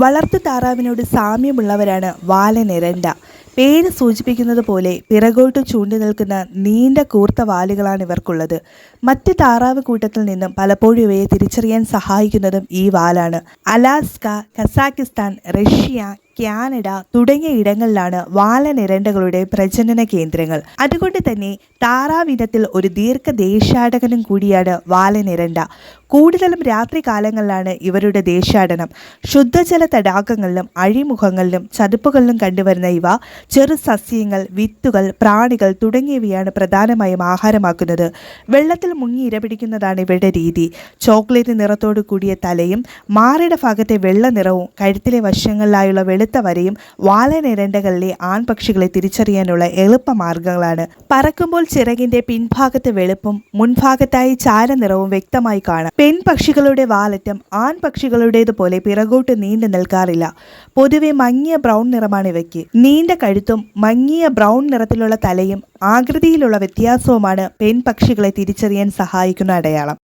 വളർത്തു താറാവിനോട് സാമ്യമുള്ളവരാണ് വാലനെരണ്ട. പേര് സൂചിപ്പിക്കുന്നത് പോലെ പിറകോട്ട് ചൂണ്ടി നിൽക്കുന്ന നീണ്ട കൂർത്ത വാലുകളാണ് ഇവർക്കുള്ളത്. മറ്റ് താറാവ് കൂട്ടത്തിൽ നിന്നും പലപ്പോഴും ഇവയെ തിരിച്ചറിയാൻ സഹായിക്കുന്നതും ഈ വാലാണ്. അലാസ്ക, കസാക്കിസ്ഥാൻ, റഷ്യ, കാനഡ തുടങ്ങിയ ഇടങ്ങളിലാണ് വാലനെരണ്ടകളുടെ പ്രജനന കേന്ദ്രങ്ങൾ. അതുകൊണ്ട് തന്നെ താറാവിനത്തിൽ ഒരു ദീർഘദേശാടകനും കൂടിയാണ് വാലനെരണ്ട. കൂടുതലും രാത്രി കാലങ്ങളിലാണ് ഇവരുടെ ദേശാടനം. ശുദ്ധജല തടാകങ്ങളിലും അഴിമുഖങ്ങളിലും ചതുപ്പുകളിലും കണ്ടുവരുന്ന ഇവ ചെറു സസ്യങ്ങൾ, വിത്തുകൾ, പ്രാണികൾ തുടങ്ങിയവയാണ് പ്രധാനമായും ആഹാരമാക്കുന്നത്. വെള്ളത്തിൽ മുങ്ങി ഇരപിടിക്കുന്നതാണ് ഇവരുടെ രീതി. ചോക്ലേറ്റ് നിറത്തോടു കൂടിയ തലയും മാറയുടെ ഭാഗത്തെ വെള്ള നിറവും കഴുത്തിലെ വശങ്ങളിലായുള്ള വെളുത്ത വരയും വാലനെരണ്ടകളിലെ ആൺപക്ഷികളെ തിരിച്ചറിയാനുള്ള എളുപ്പമാർഗങ്ങളാണ്. പറക്കുമ്പോൾ ചിറകിന്റെ പിൻഭാഗത്ത് വെളുപ്പും മുൻഭാഗത്തായി ചാരനിറവും വ്യക്തമായി കാണാം. പെൺപക്ഷികളുടെ വാലറ്റം ആൺപക്ഷികളുടേതുപോലെ പിറകോട്ട് നീണ്ടു നിൽക്കാറില്ല. പൊതുവെ മങ്ങിയ ബ്രൗൺ നിറമാണ് ഇവയ്ക്ക്. നീണ്ട കഴുത്തും മങ്ങിയ ബ്രൗൺ നിറത്തിലുള്ള തലയും ആകൃതിയിലുള്ള വ്യത്യാസവുമാണ് പെൺപക്ഷികളെ തിരിച്ചറിയാൻ സഹായിക്കുന്ന അടയാളം.